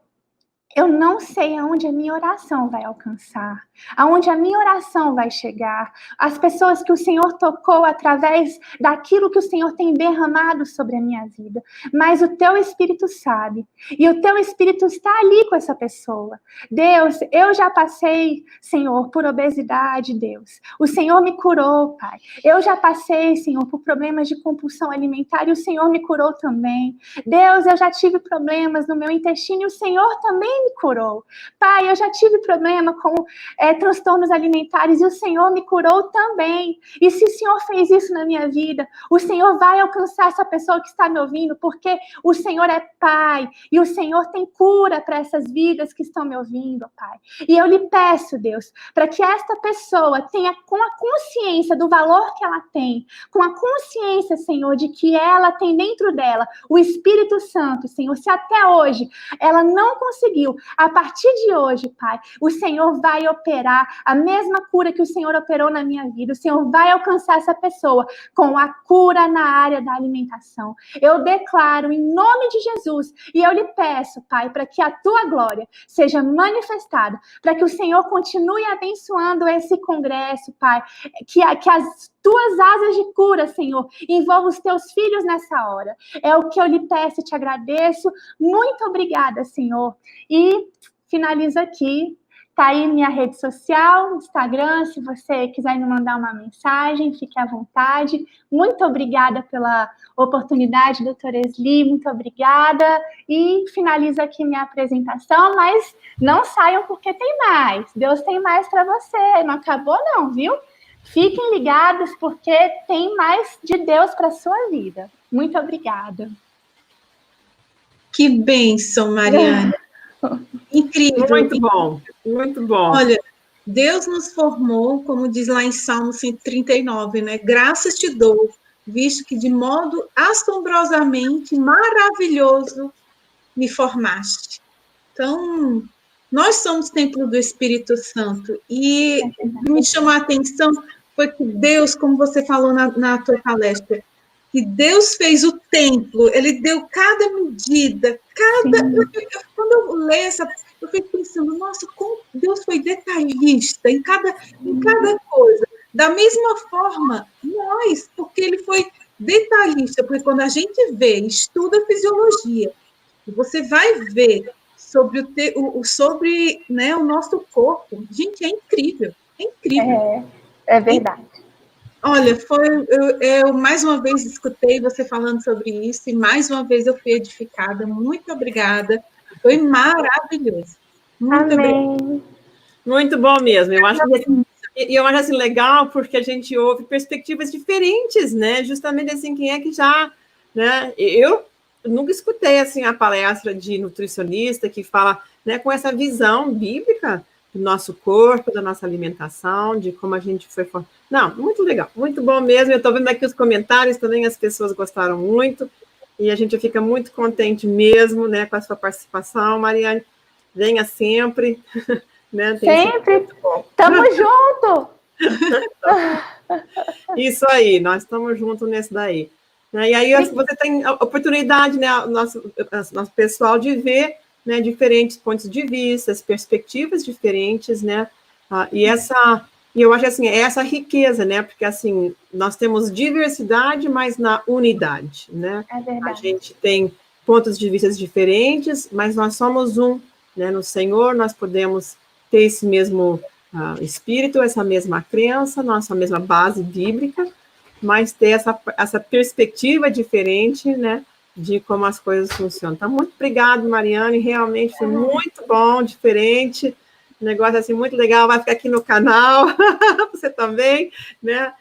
Speaker 2: eu não sei aonde a minha oração vai alcançar, aonde a minha oração vai chegar, as pessoas que o Senhor tocou através daquilo que o Senhor tem derramado sobre a minha vida, mas o teu Espírito sabe, e o teu Espírito está ali com essa pessoa. Deus, eu já passei, Senhor, por obesidade, Deus, o Senhor me curou, Pai, eu já passei, Senhor, por problemas de compulsão alimentar e o Senhor me curou também. Deus, eu já tive problemas no meu intestino e o Senhor também me curou. Pai, eu já tive problema com transtornos alimentares e o Senhor me curou também. E se o Senhor fez isso na minha vida, o Senhor vai alcançar essa pessoa que está me ouvindo, porque o Senhor é Pai e o Senhor tem cura para essas vidas que estão me ouvindo, Pai. E eu lhe peço, Deus, para que esta pessoa tenha com a consciência do valor que ela tem, com a consciência, Senhor, de que ela tem dentro dela o Espírito Santo, Senhor. Se até hoje ela não conseguiu viu, a partir de hoje, Pai, o Senhor vai operar a mesma cura que o Senhor operou na minha vida. O Senhor vai alcançar essa pessoa com a cura na área da alimentação. Eu declaro em nome de Jesus, e eu lhe peço, Pai, para que a tua glória seja manifestada, para que o Senhor continue abençoando esse congresso, Pai, que as tuas asas de cura, Senhor, envolvam os teus filhos nessa hora. É o que eu lhe peço e te agradeço. Muito obrigada, Senhor. E finalizo aqui. Tá aí minha rede social, Instagram, se você quiser me mandar uma mensagem, fique à vontade. Muito obrigada pela oportunidade, doutora Esli, muito obrigada. E finalizo aqui minha apresentação, mas não saiam porque tem mais. Deus tem mais para você, não acabou não, viu? Fiquem ligados porque tem mais de Deus para a sua vida. Muito obrigada.
Speaker 3: Que bênção, Mariane. Incrível.
Speaker 1: Muito bom, muito bom.
Speaker 3: Olha, Deus nos formou, como diz lá em Salmo 139, né? Graças te dou, visto que de modo assombrosamente maravilhoso me formaste. Então, nós somos templo do Espírito Santo. E o que me chamou a atenção foi que Deus, como você falou na tua palestra, que Deus fez o templo, ele deu cada medida, quando eu leio eu fico pensando, nossa, como Deus foi detalhista em cada coisa. Da mesma forma, nós, porque ele foi detalhista, porque quando a gente vê, estuda fisiologia, você vai ver sobre o nosso corpo, gente, é incrível, é incrível.
Speaker 2: É verdade.
Speaker 3: Olha, eu mais uma vez escutei você falando sobre isso e mais uma vez eu fui edificada. Muito obrigada. Foi maravilhoso. Muito
Speaker 2: Amém.
Speaker 3: obrigada.
Speaker 1: Muito bom mesmo. Eu acho assim legal porque a gente ouve perspectivas diferentes, né? Justamente assim, quem é que já, né? Eu nunca escutei assim a palestra de nutricionista que fala, né, com essa visão bíblica do nosso corpo, da nossa alimentação, de como a gente foi. Não, muito legal, muito bom mesmo. Eu estou vendo aqui os comentários também, as pessoas gostaram muito, e a gente fica muito contente mesmo, né, com a sua participação, Mariane. Venha sempre. Né,
Speaker 2: sempre. Tamo junto!
Speaker 1: Isso aí, nós estamos juntos nesse daí. E aí você tem a oportunidade, né, nosso pessoal, de ver, né, diferentes pontos de vista, perspectivas diferentes, né, e eu acho assim, essa riqueza, né, porque assim, nós temos diversidade, mas na unidade, né, a gente tem pontos de vista diferentes, mas nós somos um, né, no Senhor, nós podemos ter esse mesmo espírito, essa mesma crença, nossa mesma base bíblica, mas ter essa perspectiva diferente, né, de como as coisas funcionam. Então, muito obrigado, Mariane, realmente foi muito bom, diferente, um negócio assim muito legal, vai ficar aqui no canal, você também, né,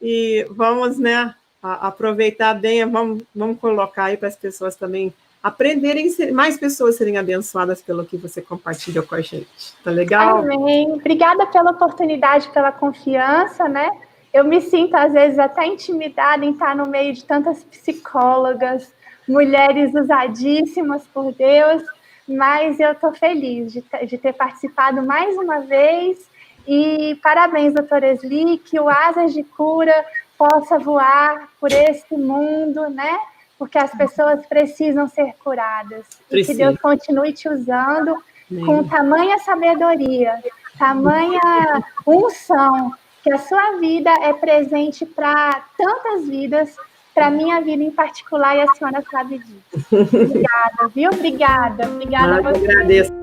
Speaker 1: e vamos, né, aproveitar bem, vamos colocar aí para as pessoas também aprenderem, mais pessoas serem abençoadas pelo que você compartilhou com a gente. Tá legal?
Speaker 2: Amém. Obrigada pela oportunidade, pela confiança, né? Eu me sinto, às vezes, até intimidada em estar no meio de tantas psicólogas, mulheres usadíssimas por Deus, mas eu estou feliz de ter participado mais uma vez. E parabéns, doutora Esli, que o Asas de Cura possa voar por esse mundo, né? Porque as pessoas precisam ser curadas. E que Deus continue te usando com tamanha sabedoria, tamanha unção, que a sua vida é presente para tantas vidas, para a minha vida em particular, e a senhora sabe disso. Obrigada, viu? Obrigada. Obrigada a você.
Speaker 1: Eu agradeço.